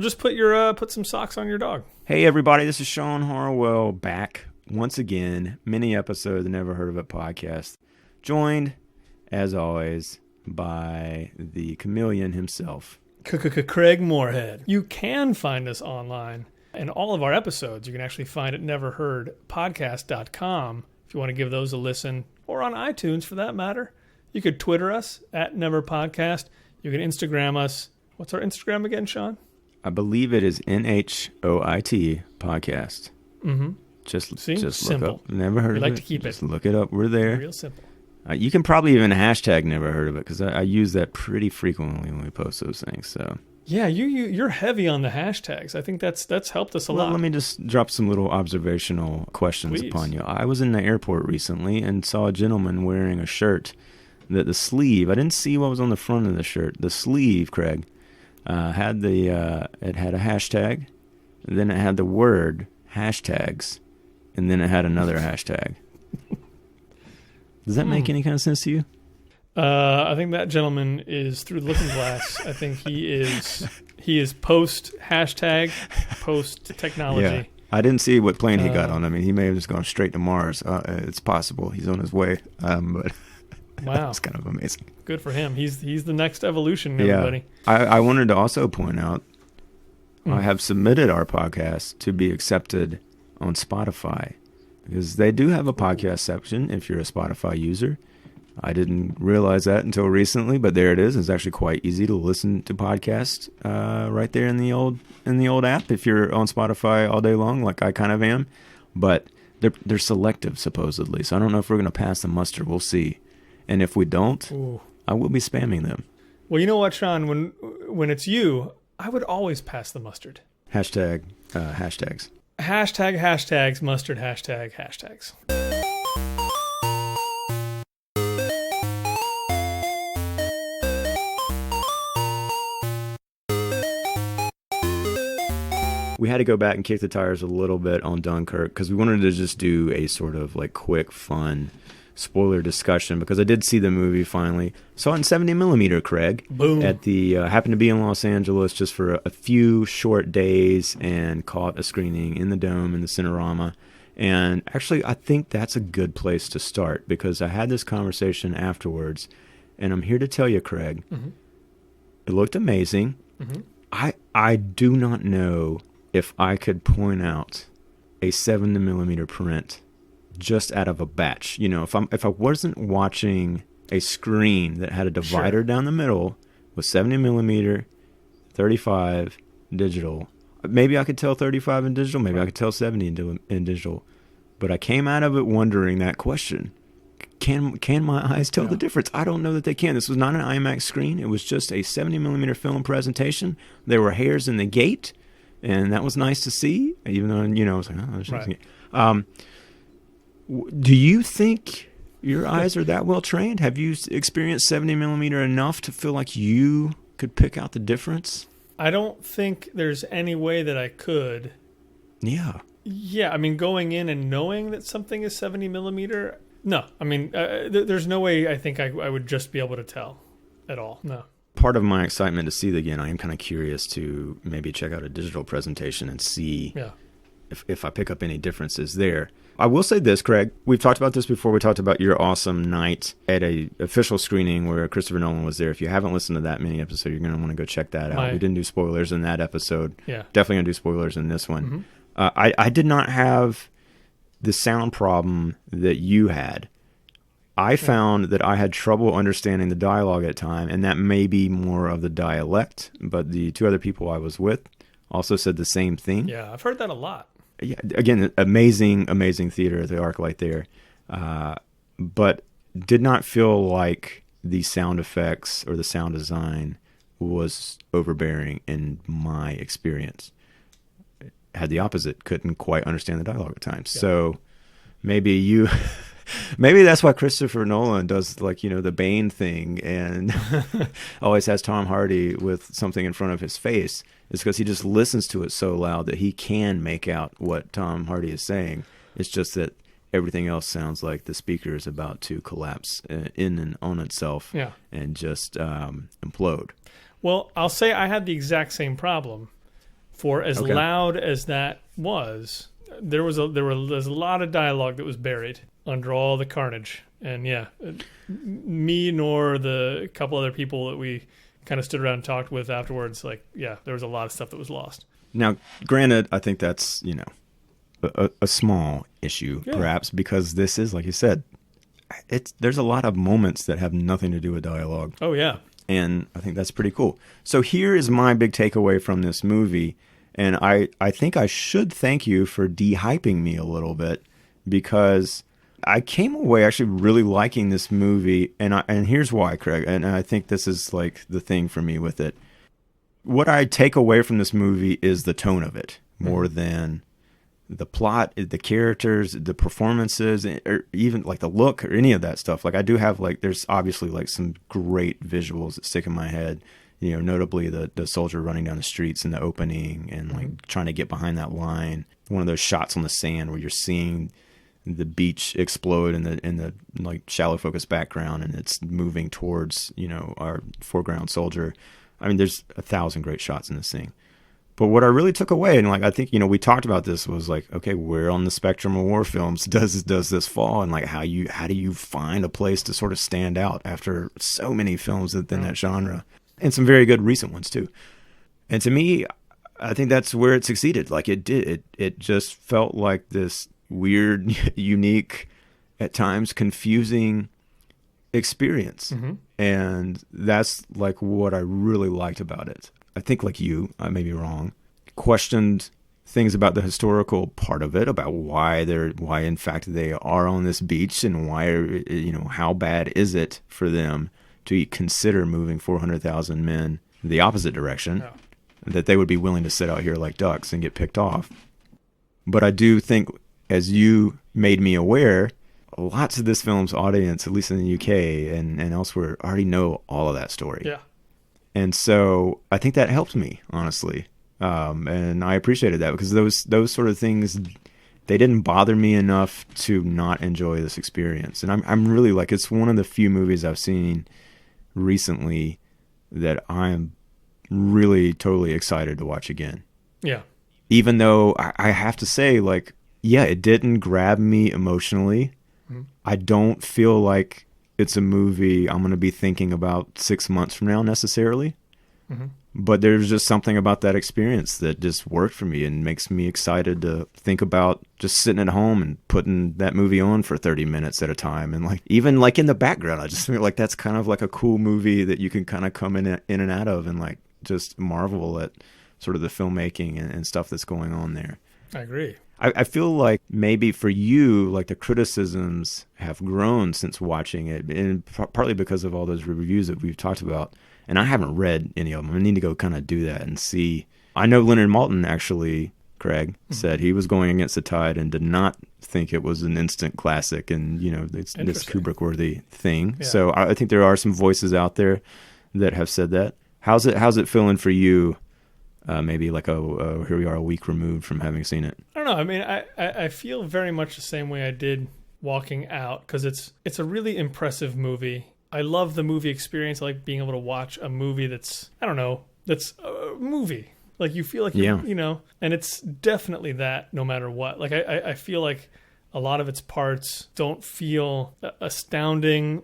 Well, just put some socks on your dog. Hey, everybody, this is Shawn Harwell back once again. Mini episode of the Never Heard of It podcast. Joined, as always, by the chameleon himself. Craig Moorhead. You can find us online. And all of our episodes you can actually find at neverheardpodcast.com if you want to give those a listen. Or on iTunes, for that matter. You could Twitter us at NeverPodcast. You can Instagram us. What's our Instagram again, Shawn? I believe it is NHOIT podcast. Mm-hmm. Just simple. Look up. Never heard of it. We like to keep just it. Look it up. We're there. Real simple. You can probably even hashtag never heard of it because I use that pretty frequently when we post those things. So yeah, you're heavy on the hashtags. I think that's helped us a lot. Let me just drop some little observational questions upon you. I was in the airport recently and saw a gentleman wearing a shirt that the sleeve, I didn't see what was on the front of the shirt. The sleeve, Craig, had it had a hashtag, and then it had the word hashtags, and then it had another hashtag. Does that make any kind of sense to you? I think that gentleman is through the looking glass. I think he is post hashtag, post technology. Yeah. I didn't see what plane he got on. I mean, he may have just gone straight to Mars. It's possible he's on his way. But wow, it's kind of amazing. Good for him. He's the next evolution, everybody. Yeah. I wanted to also point out I have submitted our podcast to be accepted on Spotify because they do have a podcast section if you're a Spotify user. I didn't realize that until recently, but there it is. It's actually quite easy to listen to podcasts right there in the old app if you're on Spotify all day long, like I kind of am. But they're selective supposedly, so I don't know if we're going to pass the muster. We'll see. And if we don't, I will be spamming them. Well, you know what, Shawn? When it's you, I would always pass the mustard. Hashtags. Hashtags, mustard, hashtags. We had to go back and kick the tires a little bit on Dunkirk because we wanted to just do a sort of like quick, fun spoiler discussion because I did see the movie finally. Saw it in 70mm, Craig. Boom. At the happened to be in Los Angeles just for a few short days and caught a screening in the Dome in the Cinerama. And actually, I think that's a good place to start because I had this conversation afterwards, and I'm here to tell you, Craig, it looked amazing. Mm-hmm. I do not know if I could point out a 70mm print just out of a batch. You know, if I wasn't watching a screen that had a divider down the middle with 70mm, 35 digital, maybe I could tell 35 in digital, maybe I could tell 70 in digital. But I came out of it wondering that question. Can my eyes tell the difference? I don't know that they can. This was not an IMAX screen. It was just a 70mm film presentation. There were hairs in the gate. And that was nice to see, even though, you know, I was like, oh, that's right. Do you think your eyes are that well trained? Have you experienced 70mm enough to feel like you could pick out the difference? I don't think there's any way that I could. Yeah. Yeah, I mean, going in and knowing that something is 70mm, no. I mean, there's no way I think I would just be able to tell at all. No. Part of my excitement to see it again, I am kind of curious to maybe check out a digital presentation and see if I pick up any differences there. I will say this, Craig. We've talked about this before. We talked about your awesome night at a official screening where Christopher Nolan was there. If you haven't listened to that mini episode, you're going to want to go check that out. We didn't do spoilers in that episode. Yeah. Definitely going to do spoilers in this one. Mm-hmm. I did not have the sound problem that you had. I found that I had trouble understanding the dialogue at time, and that may be more of the dialect, but the two other people I was with also said the same thing. Yeah, I've heard that a lot. Yeah, again, amazing theater at the ArcLight there, but did not feel like the sound effects or the sound design was overbearing in my experience. Had the opposite, couldn't quite understand the dialogue at times. Yeah. So maybe maybe that's why Christopher Nolan does, like, you know, the Bane thing and always has Tom Hardy with something in front of his face. It's because he just listens to it so loud that he can make out what Tom Hardy is saying. It's just that everything else sounds like the speaker is about to collapse in and on itself and just implode. Well, I'll say I had the exact same problem. For as Okay. loud as that was, there's a lot of dialogue that was buried under all the carnage. And yeah, me nor the couple other people that we kind of stood around and talked with afterwards, like, yeah, there was a lot of stuff that was lost. Now, granted, I think that's, a small issue, perhaps, because this is, like you said, there's a lot of moments that have nothing to do with dialogue. Oh, yeah. And I think that's pretty cool. So here is my big takeaway from this movie. And I think I should thank you for de-hyping me a little bit, because I came away actually really liking this movie. And here's why, Craig. And I think this is like the thing for me with it. What I take away from this movie is the tone of it more than the plot, the characters, the performances, or even like the look or any of that stuff. Like I do have there's obviously like some great visuals that stick in my head, notably the soldier running down the streets in the opening and like trying to get behind that line. One of those shots on the sand where you're seeing the beach explode in the like shallow focus background and it's moving towards, our foreground soldier. I mean, there's 1,000 great shots in this thing. But what I really took away, and like I think we talked about this, was like, okay, where on the spectrum of war films does this fall, and like how do you find a place to sort of stand out after so many films within that genre, and some very good recent ones too. And to me, I think that's where it succeeded. Like it did. It just felt like this weird, unique, at times confusing experience, and that's like what I really liked about it. I think like you, I may be wrong, questioned things about the historical part of it, about why in fact they are on this beach, and why, how bad is it for them to consider moving 400,000 men the opposite direction, that they would be willing to sit out here like ducks and get picked off. But I do think, as you made me aware, lots of this film's audience, at least in the UK and elsewhere, already know all of that story. Yeah. And so I think that helped me, honestly. And I appreciated that, because those sort of things, they didn't bother me enough to not enjoy this experience. And I'm really like, it's one of the few movies I've seen recently that I'm really totally excited to watch again. Yeah. Even though I have to say, like, yeah, it didn't grab me emotionally. I don't feel like it's a movie I'm going to be thinking about 6 months from now necessarily. But there's just something about that experience that just worked for me and makes me excited to think about just sitting at home and putting that movie on for 30 minutes at a time. And like, even like in the background, I just feel like that's kind of like a cool movie that you can kind of come in and out of and like just marvel at sort of the filmmaking and stuff that's going on there. I agree. I feel like maybe for you, like the criticisms have grown since watching it, and partly because of all those reviews that we've talked about. And I haven't read any of them. I need to go kind of do that and see. I know Leonard Maltin actually, Craig, said he was going against the tide and did not think it was an instant classic and, it's this Kubrick-worthy thing. Yeah. So I think there are some voices out there that have said that. How's it feeling for you? Maybe like here we are a week removed from having seen it. I don't know. I mean, I feel very much the same way I did walking out, because it's a really impressive movie. I love the movie experience. I like being able to watch a movie that's a movie. Like you feel like, and it's definitely that no matter what. Like I feel like a lot of its parts don't feel astounding.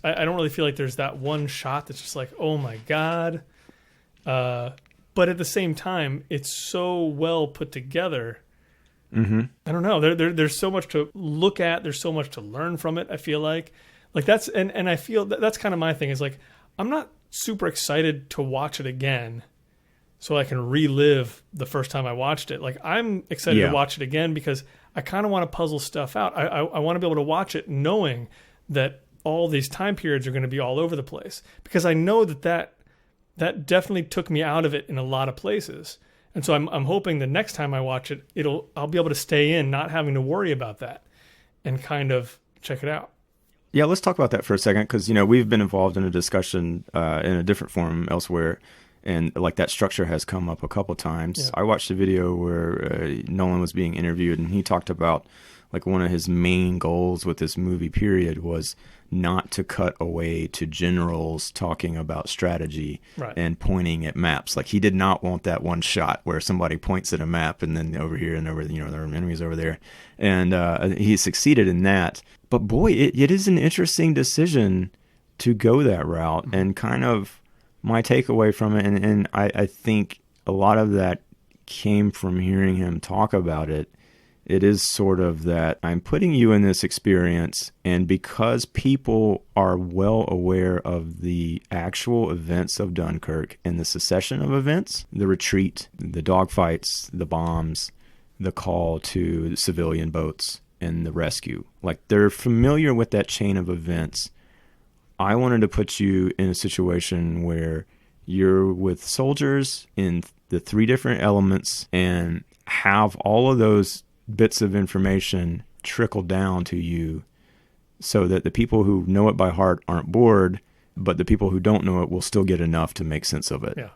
I don't really feel like there's that one shot that's just like, oh my God. But at the same time, it's so well put together. I don't know. There's so much to look at. There's so much to learn from it, I feel like. Like that's, and I feel that's kind of my thing, is like, I'm not super excited to watch it again so I can relive the first time I watched it. Like I'm excited to watch it again because I kind of want to puzzle stuff out. I want to be able to watch it knowing that all these time periods are going to be all over the place, because I know that definitely took me out of it in a lot of places. And so I'm hoping the next time I watch it, I'll be able to stay in, not having to worry about that, and kind of check it out. Yeah, let's talk about that for a second, because we've been involved in a discussion in a different forum elsewhere, and like that structure has come up a couple times. Yeah. I watched a video where Nolan was being interviewed, and he talked about like one of his main goals with this movie period was not to cut away to generals talking about strategy and pointing at maps. Like he did not want that one shot where somebody points at a map and then over here and over, there are enemies over there. And he succeeded in that. But boy, it is an interesting decision to go that route. And kind of my takeaway from it, and I think a lot of that came from hearing him talk about it. It is sort of that I'm putting you in this experience, and because people are well aware of the actual events of Dunkirk and the succession of events, the retreat, the dogfights, the bombs, the call to civilian boats, and the rescue, like they're familiar with that chain of events. I wanted to put you in a situation where you're with soldiers in the 3 different elements and have all of those bits of information trickle down to you so that the people who know it by heart aren't bored, but the people who don't know it will still get enough to make sense of it. Yeah.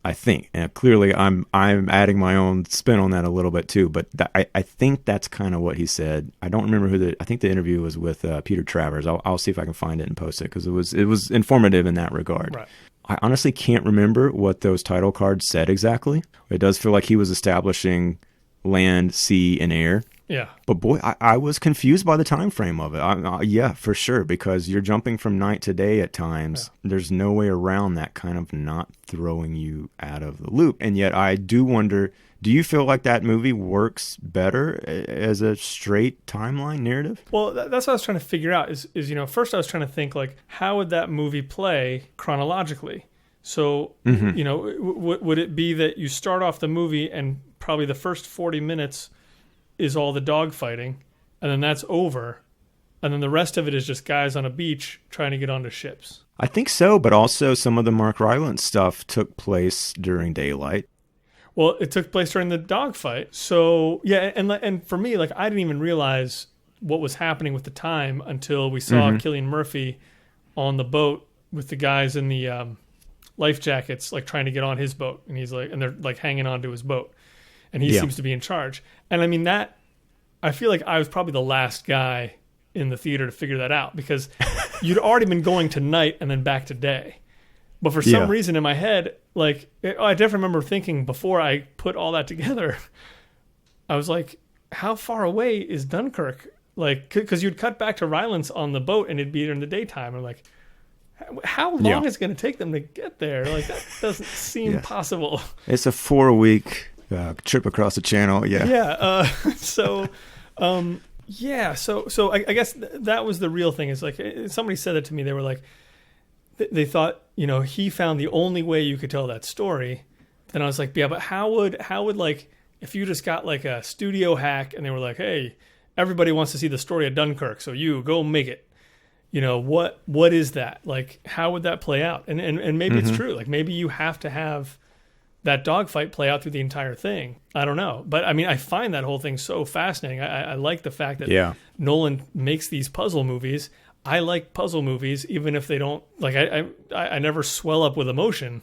I think. And clearly I'm adding my own spin on that a little bit too, but I think that's kind of what he said. I don't remember I think the interview was with Peter Travers. I'll see if I can find it and post it because it was informative in that regard. Right. I honestly can't remember what those title cards said exactly. It does feel like he was establishing land, sea, and air. Yeah. But boy, I was confused by the time frame of it. Yeah, for sure, because you're jumping from night to day at times. Yeah. There's no way around that kind of not throwing you out of the loop. And yet I do wonder, do you feel like that movie works better as a straight timeline narrative? Well, that's what I was trying to figure out is first I was trying to think like, how would that movie play chronologically? So, would it be that you start off the movie and probably the first 40 minutes is all the dogfighting, and then that's over, and then the rest of it is just guys on a beach trying to get onto ships? I think so, but also some of the Mark Rylance stuff took place during daylight. Well, it took place during the dogfight. So, yeah, and for me, like I didn't even realize what was happening with the time until we saw Cillian Murphy on the boat with the guys in the life jackets, like trying to get on his boat, and he's like, and they're like hanging on to his boat, and he seems to be in charge. And I mean that, I feel like I was probably the last guy in the theater to figure that out because you'd already been going to night and then back to day. But for some reason in my head, like I definitely remember thinking before I put all that together, I was like, how far away is Dunkirk? Like, because you'd cut back to Rylance on the boat and it'd be during the daytime. I'm like, how long is it going to take them to get there? Like, that doesn't seem possible. It's a 4-week trip across the channel. Yeah. Yeah. So I guess that was the real thing. Is like somebody said it to me. They were like, they thought, he found the only way you could tell that story. Then I was like, yeah, but how would like, if you just got like a studio hack and they were like, hey, everybody wants to see the story of Dunkirk, so you go make it. What is that? Like, how would that play out? And maybe it's true. Like, maybe you have to have that dogfight play out through the entire thing. I don't know. But, I mean, I find that whole thing so fascinating. I like the fact that Nolan makes these puzzle movies. I like puzzle movies, even if they don't... Like, I never swell up with emotion,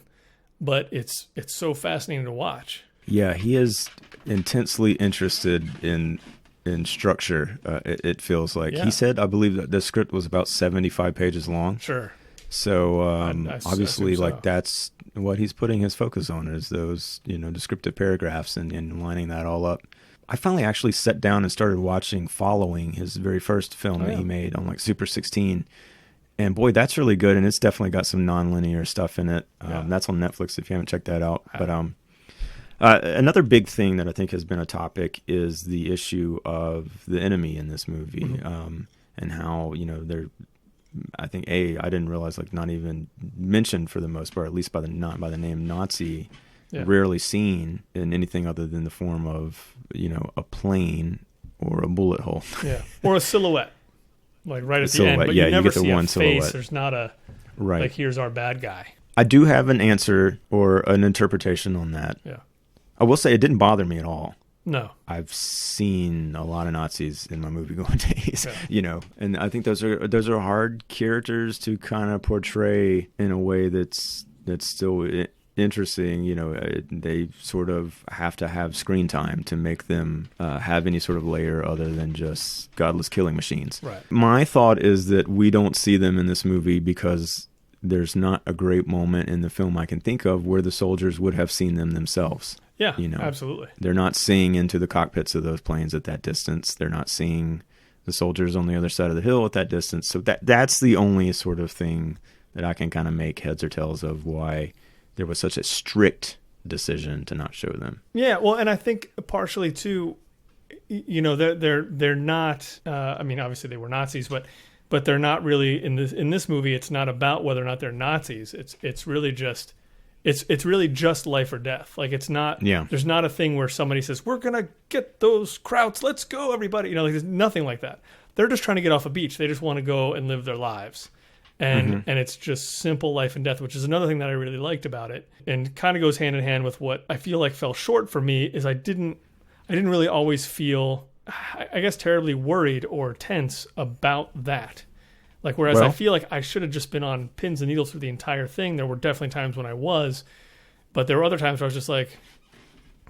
but it's so fascinating to watch. Yeah, he is intensely interested in structure, it feels like. He said, I believe, that the script was about 75 pages long. Sure. So obviously, like, that's what he's putting his focus on, is those, descriptive paragraphs and lining that all up. I finally actually sat down and started watching Following, his very first film that he made on like Super 16. And boy, that's really good, and it's definitely got some nonlinear stuff in it. That's on Netflix if you haven't checked that out. But another big thing that I think has been a topic is the issue of the enemy in this movie, and how they're. I think I didn't realize, like, not even mentioned for the most part, at least by the name Nazi, rarely seen in anything other than the form of a plane or a bullet hole, or a silhouette, like right at the end. But you never see a face. Silhouette. There's not a like, here's our bad guy. I do have an answer or an interpretation on that. Yeah. I will say it didn't bother me at all. No. I've seen a lot of Nazis in my movie-going days, and I think those are hard characters to kind of portray in a way that's still interesting. They sort of have to have screen time to make them have any sort of layer other than just godless killing machines. Right. My thought is that we don't see them in this movie because there's not a great moment in the film I can think of where the soldiers would have seen them themselves. Yeah, absolutely. They're not seeing into the cockpits of those planes at that distance. They're not seeing the soldiers on the other side of the hill at that distance. So that's the only sort of thing that I can kind of make heads or tails of why there was such a strict decision to not show them. Yeah, well, and I think partially too, they're not. I mean, obviously they were Nazis, but they're not really in this movie. It's not about whether or not they're Nazis. It's really just. It's really just life or death. Like it's not. Yeah. There's not a thing where somebody says we're gonna get those krauts. Let's go, everybody. There's nothing like that. They're just trying to get off a beach. They just want to go and live their lives, and it's just simple life and death, which is another thing that I really liked about it, and kind of goes hand in hand with what I feel like fell short for me. Is I didn't really always feel, I guess, terribly worried or tense about that. Like, whereas I feel like I should have just been on pins and needles through the entire thing. There were definitely times when I was, but there were other times where I was just like,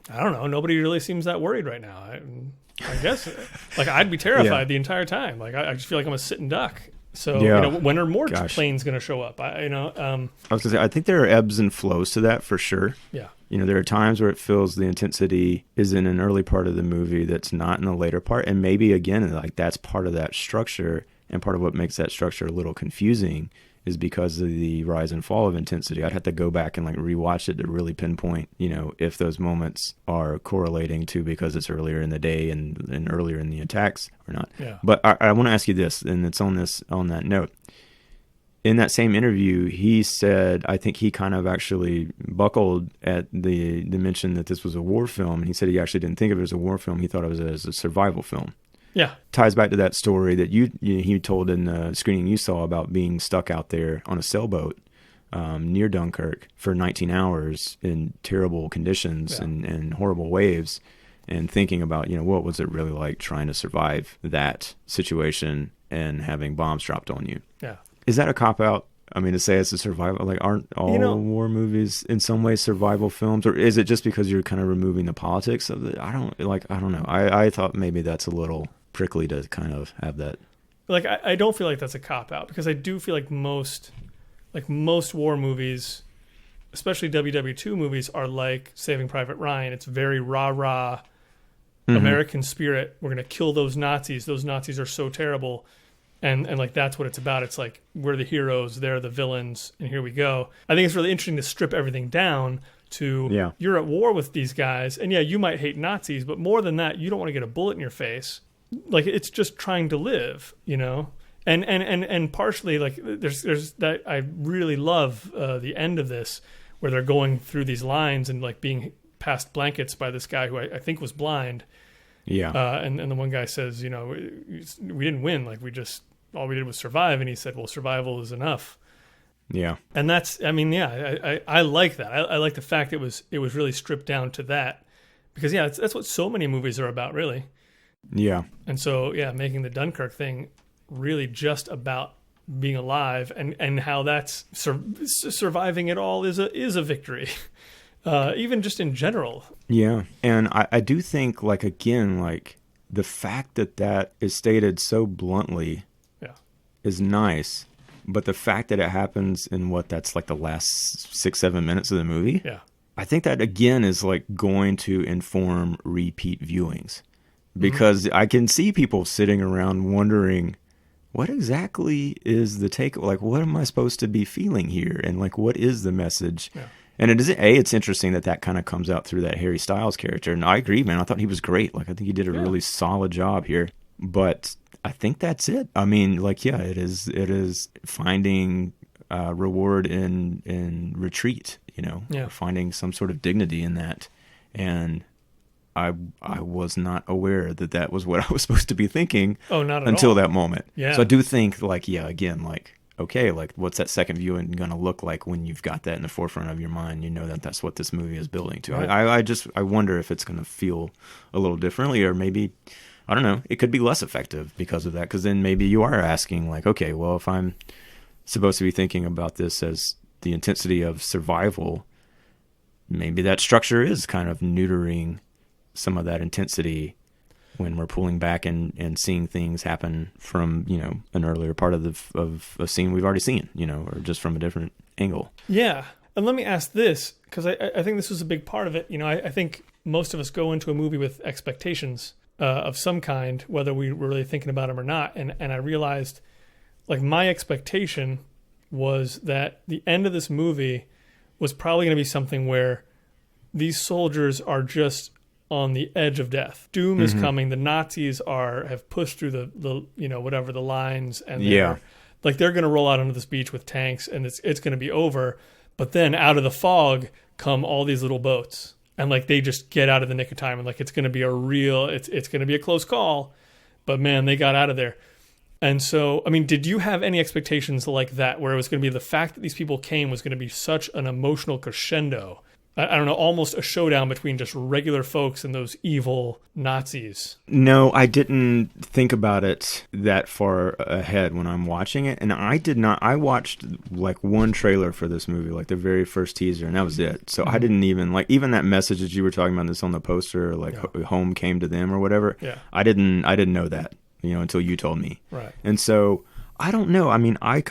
I don't know, nobody really seems that worried right now. I guess, like, I'd be terrified the entire time. Like, I just feel like I'm a sitting duck. So, when are more planes going to show up? I was going to say, I think there are ebbs and flows to that for sure. Yeah. There are times where it feels the intensity is in an early part of the movie that's not in the later part. And maybe, again, like, that's part of that structure. And part of what makes that structure a little confusing is because of the rise and fall of intensity. I'd have to go back and like rewatch it to really pinpoint, if those moments are correlating to because it's earlier in the day and earlier in the attacks or not. Yeah. But I want to ask you this, and it's on that note. In that same interview, he said, I think he kind of actually buckled at the mention that this was a war film. And he said he actually didn't think of it as a war film. He thought of it as a survival film. Yeah. Ties back to that story that he told in the screening you saw about being stuck out there on a sailboat near Dunkirk for 19 hours in terrible conditions and horrible waves, and thinking about, what was it really like trying to survive that situation and having bombs dropped on you. Yeah. Is that a cop-out? I mean, to say it's a survival, like, aren't all war movies in some way survival films, or is it just because you're kind of removing the politics of it? I don't know. I thought maybe that's a little prickly to kind of have that. Like, I don't feel like that's a cop-out, because I do feel like most war movies, especially WW2 movies, are like Saving Private Ryan. It's very rah-rah American spirit. We're going to kill those Nazis. Those Nazis are so terrible. And like that's what it's about. It's like we're the heroes, they're the villains, and here we go. I think it's really interesting to strip everything down to you're at war with these guys, and you might hate Nazis, but more than that, you don't want to get a bullet in your face. Like it's just trying to live, And partially like there's that I really love the end of this where they're going through these lines and like being passed blankets by this guy who I think was blind. Yeah. And the one guy says, we didn't win. Like all we did was survive. And he said, well, survival is enough. Yeah. And that's, I like that. I like the fact it was really stripped down to that because that's what so many movies are about, really. Yeah. And so, making the Dunkirk thing really just about being alive and how that's surviving it all is a victory. Even just in general. Yeah. And I do think, like, again, like, the fact that is stated so bluntly is nice, but the fact that it happens in that's like the last 6-7 minutes of the movie, I think that, again, is, like, going to inform repeat viewings. Because I can see people sitting around wondering, what exactly is the take? Like, what am I supposed to be feeling here? And, like, what is the message? Yeah. And it's interesting that kind of comes out through that Harry Styles character. And I agree, man. I thought he was great. Like, I think he did a really solid job here. But I think that's it. I mean, like, it is finding reward in retreat, finding some sort of dignity in that. And I was not aware that was what I was supposed to be thinking until that moment. Yeah. So I do think, like, again, like, okay, like, what's that second viewing going to look like when you've got that in the forefront of your mind? You know that's what this movie is building to. Right. I wonder if it's going to feel a little differently, or maybe, I don't know, it could be less effective because of that, because then maybe you are asking, like, okay, well, if I'm supposed to be thinking about this as the intensity of survival, maybe that structure is kind of neutering some of that intensity when we're pulling back and seeing things happen from, an earlier part of a scene we've already seen, or just from a different angle. Yeah. And let me ask this, because I think this was a big part of it. I think most of us go into a movie with expectations of some kind, whether we were really thinking about them or not. And I realized, like, my expectation was that the end of this movie was probably going to be something where these soldiers are just on the edge of death. Doom is coming. The Nazis have pushed through the whatever the lines, and they're going to roll out onto this beach with tanks, and it's going to be over. But then out of the fog come all these little boats, and like they just get out of the nick of time, and like it's going to be it's going to be a close call, but man, they got out of there. And so, I mean, did you have any expectations like that, where it was going to be the fact that these people came was going to be such an emotional crescendo? I don't know, almost a showdown between just regular folks and those evil Nazis. No, I didn't think about it that far ahead when I'm watching it. And I did not. I watched like one trailer for this movie, like the very first teaser, and that was it. So I didn't even, like, even that message that you were talking about this on the poster, like home came to them or whatever. Yeah. I didn't know that, until you told me. Right. And so I don't know. I mean, I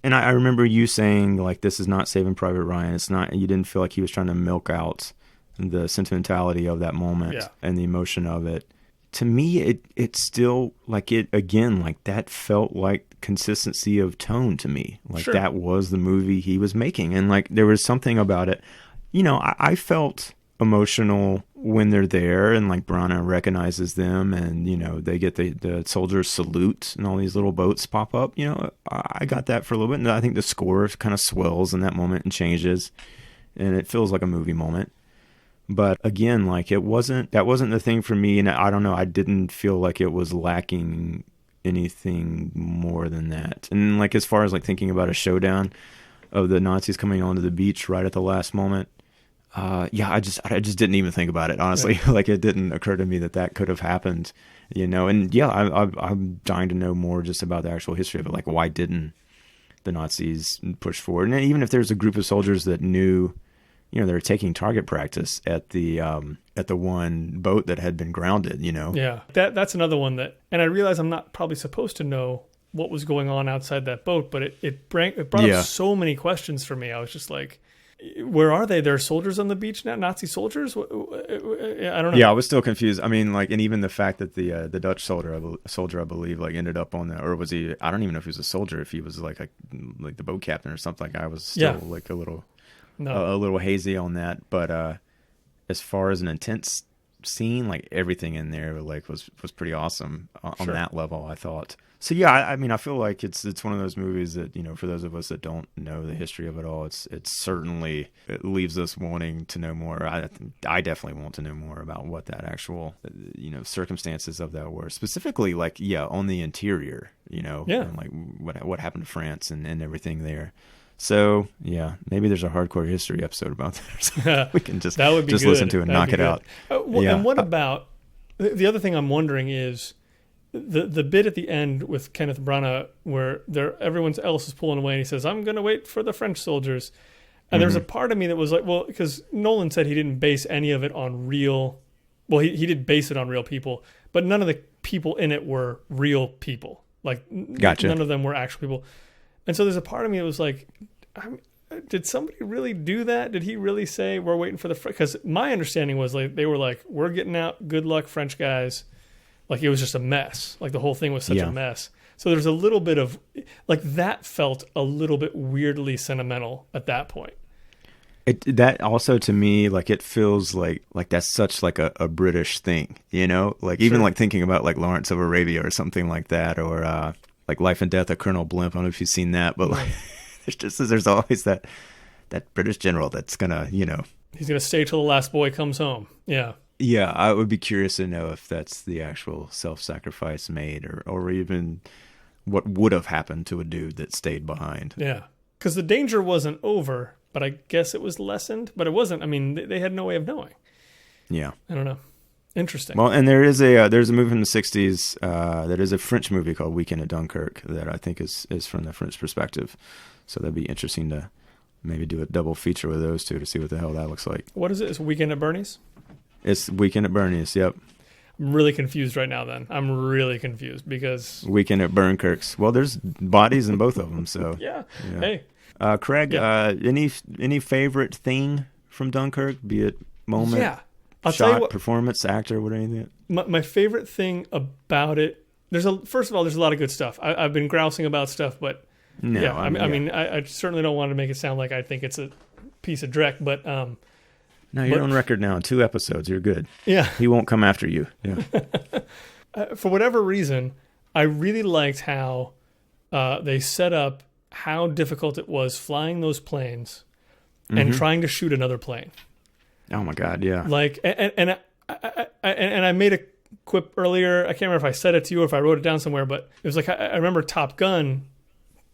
remember you saying, like, this is not Saving Private Ryan. It's not, you didn't feel like he was trying to milk out the sentimentality of that moment and the emotion of it. To me, it still, like, it, again, like, that felt like consistency of tone to me. Like, that was the movie he was making. And, like, there was something about it. I felt emotional when they're there, and like Branagh recognizes them, and they get the soldiers salute, and all these little boats pop up. I got that for a little bit, and I think the score kind of swells in that moment and changes, and it feels like a movie moment. But again, like, that wasn't the thing for me, and I don't know, I didn't feel like it was lacking anything more than that. And like, as far as like thinking about a showdown of the Nazis coming onto the beach right at the last moment, I just didn't even think about it, honestly. Right. Like, it didn't occur to me that could have happened, and I'm dying to know more just about the actual history of it. Like, why didn't the Nazis push forward? And even if there's a group of soldiers that knew, they were taking target practice at the one boat that had been grounded, Yeah, that's another one that, and I realize I'm not probably supposed to know what was going on outside that boat, but it brought up so many questions for me. I was just like, where are they? There are soldiers on the beach now, Nazi soldiers? I don't know. Yeah, I was still confused. I mean, like, and even the fact that the Dutch soldier, I believe, like, ended up on or was he? I don't even know if he was a soldier. If he was like the boat captain or something. Like, I was still like a little hazy on that. But as far as an intense scene, like, everything in there like was pretty awesome on that level, I thought. So yeah, I mean, I feel like it's one of those movies that, for those of us that don't know the history of it all, it certainly leaves us wanting to know more. I definitely want to know more about what that actual circumstances of that were, specifically, like, on the interior, and like what happened to France and everything there. So yeah, maybe there's a hardcore history episode about that. So we can just listen to it and knock it out. And what about the other thing I'm wondering is the bit at the end with Kenneth Branagh where everyone else is pulling away, and he says, "I'm going to wait for the French soldiers." And there's a part of me that was like, well, because Nolan said he didn't base any of it on real. Well, he did base it on real people, but none of the people in it were real people. Like, gotcha. None of them were actual people. And so there's a part of me that was like, did somebody really do that? Did he really say, we're waiting for the French? Because my understanding was, like, they were like, we're getting out. Good luck, French guys. Like, it was just a mess. Like, the whole thing was such a mess. So there's a little bit of, like, that felt a little bit weirdly sentimental at that point. That also, to me, like, it feels like that's such like a British thing, like, even like thinking about like Lawrence of Arabia or something like that, or like Life and Death of Colonel Blimp. I don't know if you've seen that, but like, there's always that British general that's gonna, he's gonna stay till the last boy comes home. Yeah. Yeah, I would be curious to know if that's the actual self-sacrifice made, or even what would have happened to a dude that stayed behind. Yeah, because the danger wasn't over, but I guess it was lessened. But it wasn't. I mean, they had no way of knowing. Yeah. I don't know. Interesting. Well, and there's a movie from the 60s that is a French movie called Weekend at Dunkirk that I think is from the French perspective. So that'd be interesting to maybe do a double feature with those two to see what the hell that looks like. What is it? It's Weekend at Bernie's? It's Weekend at Bernie's, yep. I'm really confused right now then. I'm really confused because... Weekend at Burnkirk's. Well, there's bodies in both of them, so... yeah. Yeah. Hey. Craig, any favorite thing from Dunkirk, be it moment, I'll tell you shot, what, performance, actor, what anything? my favorite thing about it, first of all, there's a lot of good stuff. I've been grousing about stuff, but No, yeah, I mean, I certainly don't want to make it sound like I think it's a piece of dreck, but No, you're on record now. 2 episodes, you're good. yeah, He won't come after you. Yeah. for whatever reason, I really liked how they set up how difficult it was flying those planes and trying to shoot another plane. Oh my God, yeah. Like, and I made a quip earlier. I can't remember if I said it to you or if I wrote it down somewhere, but it was like I remember Top Gun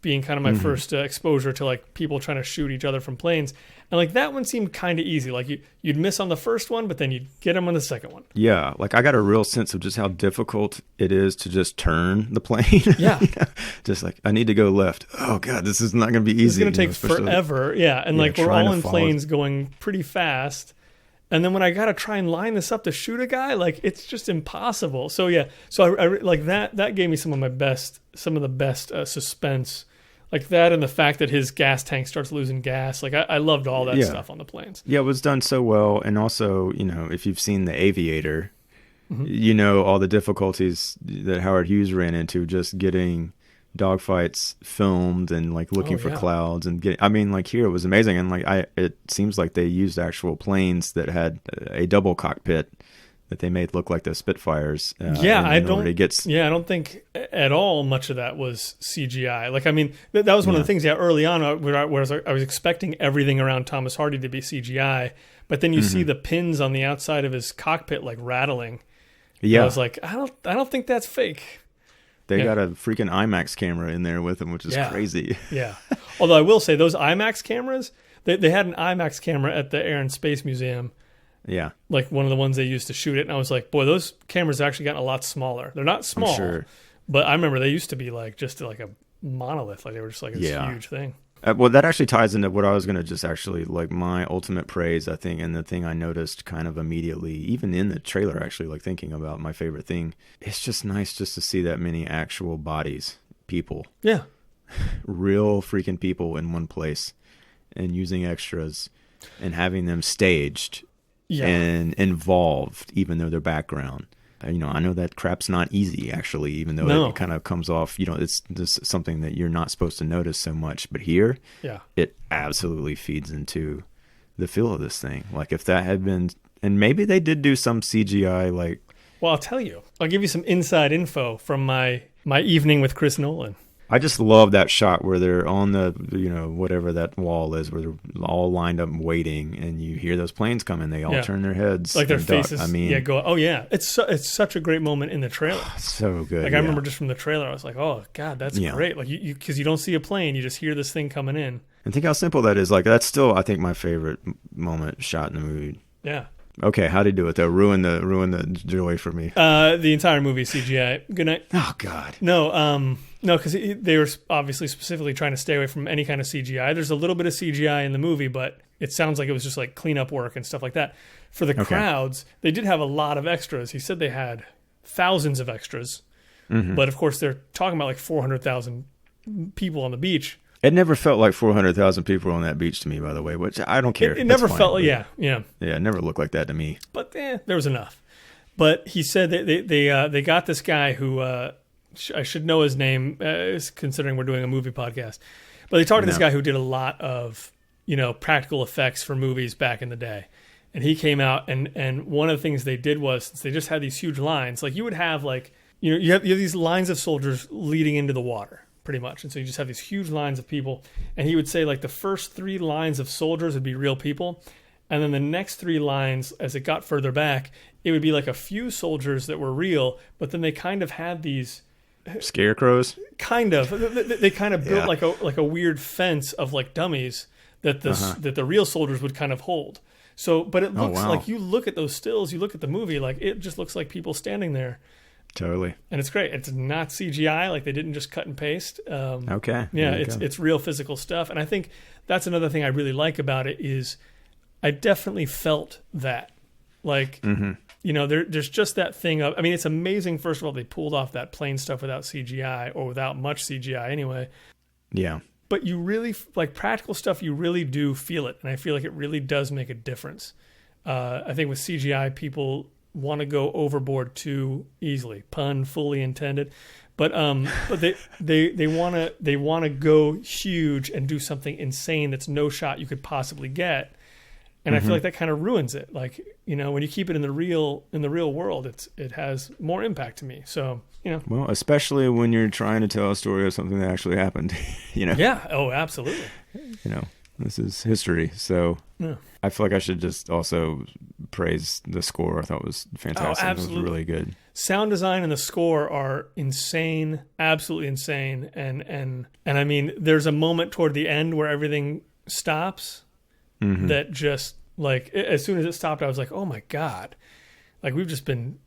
being kind of my first exposure to like people trying to shoot each other from planes, and like that one seemed kind of easy. Like you'd miss on the first one, but then you'd get them on the second one. Yeah, like I got a real sense of just how difficult it is to just turn the plane. Yeah. You know? Just like, I need to go left. Oh God, this is not going to be easy. It's going to take forever. Yeah, and like we're all in planes going pretty fast. And then when I got to try and line this up to shoot a guy, like it's just impossible. So yeah, so I like that gave me some of the best suspense, like that, and the fact that his gas tank starts losing gas. Like I loved all that stuff on the planes. Yeah, it was done so well. And also, you know, if you've seen The Aviator, you know all the difficulties that Howard Hughes ran into just getting dogfights filmed and like looking for clouds and getting, I mean, like here it was amazing. And like it seems like they used actual planes that had a double cockpit that they made look like the Spitfires. I don't think at all much of that was CGI. Like, I mean, that was one of the things. Yeah, early on, where I was expecting everything around Thomas Hardy to be CGI, but then you see the pins on the outside of his cockpit like rattling. Yeah, I was like, I don't think that's fake. They got a freaking IMAX camera in there with them, which is crazy. Yeah. Although I will say those IMAX cameras, they had an IMAX camera at the Air and Space Museum. Yeah. Like one of the ones they used to shoot it. And I was like, boy, those cameras have actually gotten a lot smaller. They're not small, but I remember they used to be like just like a monolith. Like they were just like this huge thing. Well, that actually ties into what I was going to just actually like my ultimate praise, I think, and the thing I noticed kind of immediately, even in the trailer, actually, like thinking about my favorite thing. It's just nice just to see that many actual bodies, people. Yeah. Real freaking people in one place and using extras and having them staged and involved, even though they're background. You know, I know that crap's not easy, actually, even though it kind of comes off, you know, it's just something that you're not supposed to notice so much. But here, it absolutely feeds into the feel of this thing. Like if that had been, and maybe they did do some CGI, like. Well, I'll tell you. I'll give you some inside info from my evening with Chris Nolan. I just love that shot where they're on the, you know, whatever that wall is, where they're all lined up waiting, and you hear those planes coming. They all turn their heads, like their faces. I mean, go. Oh yeah, it's such a great moment in the trailer. So good. Like I remember just from the trailer, I was like, oh God, that's great. Like you because you don't see a plane, you just hear this thing coming in. And think how simple that is. Like that's still, I think, my favorite moment shot in the movie. Yeah. Okay, how'd he do it though? Ruin the joy for me. The entire movie CGI. Good night. Oh God. No, because they were obviously specifically trying to stay away from any kind of CGI. There's a little bit of CGI in the movie, but it sounds like it was just like cleanup work and stuff like that. For the crowds, they did have a lot of extras. He said they had thousands of extras, but of course they're talking about like 400,000 people on the beach. It never felt like 400,000 people on that beach to me, by the way, which I don't care. It never felt like, yeah. Yeah, it never looked like that to me. But there was enough. But he said that they got this guy who, I should know his name, considering we're doing a movie podcast. But they talked to this guy who did a lot of, you know, practical effects for movies back in the day. And he came out, and one of the things they did was, since they just had these huge lines, like you would have like, you know, you have these lines of soldiers leading into the water. Pretty much. And so you just have these huge lines of people. And he would say like the first 3 lines of soldiers would be real people. And then the next 3 lines, as it got further back, it would be like a few soldiers that were real, but then they kind of had these scarecrows. Kind of. They kind of built like a weird fence of like dummies that the real soldiers would kind of hold. So, but it looks like, you look at those stills, you look at the movie, like it just looks like people standing there. Totally. And it's great. It's not CGI, like they didn't just cut and paste. Okay. Yeah, it's real physical stuff. And I think that's another thing I really like about it is I definitely felt that. Like, there's just that thing of, I mean, it's amazing, first of all, they pulled off that plane stuff without CGI, or without much CGI anyway. Yeah. But you really, like practical stuff, you really do feel it. And I feel like it really does make a difference. I think with CGI, people want to go overboard too easily. Pun fully intended. But they want to go huge and do something insane that's no shot you could possibly get. And I feel like that kind of ruins it. Like, when you keep it in the real world, it has more impact to me. So, Well, especially when you're trying to tell a story of something that actually happened, Yeah. Oh, absolutely. This is history. So yeah. I feel like I should just also praise the score. I thought it was fantastic. Oh, absolutely. It was really good. Sound design and the score are insane, absolutely insane. And I mean, there's a moment toward the end where everything stops that just like, as soon as it stopped, I was like, oh my God, like we've just been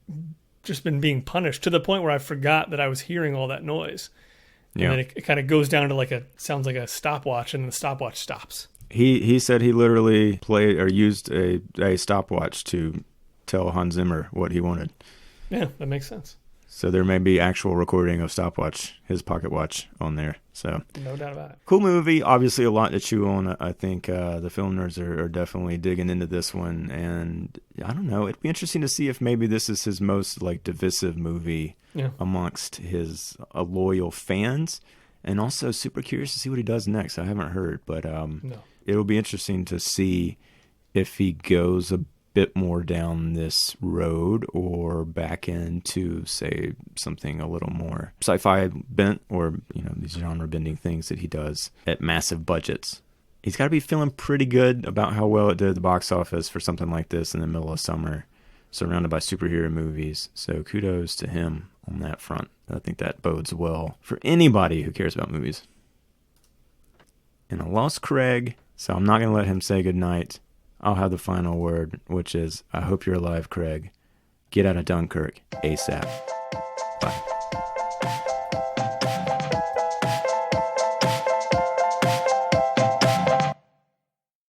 being punished, to the point where I forgot that I was hearing all that noise. And then it kind of goes down to sounds like a stopwatch, and the stopwatch stops. He said he literally played or used a stopwatch to tell Hans Zimmer what he wanted. Yeah, that makes sense. So there may be actual recording of stopwatch, his pocket watch, on there. So no doubt about it. Cool movie. Obviously a lot to chew on. I think the film nerds are definitely digging into this one. And I don't know. It'd be interesting to see if maybe this is his most divisive movie amongst his loyal fans. And also super curious to see what he does next. I haven't heard, but it'll be interesting to see if he goes a bit more down this road or back into, say, something a little more sci-fi bent, or these genre bending things that he does at massive budgets. He's got to be feeling pretty good about how well it did at the box office for something like this in the middle of summer, surrounded by superhero movies. So kudos to him on that front. I think that bodes well for anybody who cares about movies. And I lost Craig, so I'm not going to let him say goodnight. I'll have the final word, which is, I hope you're alive, Craig. Get out of Dunkirk ASAP. Bye.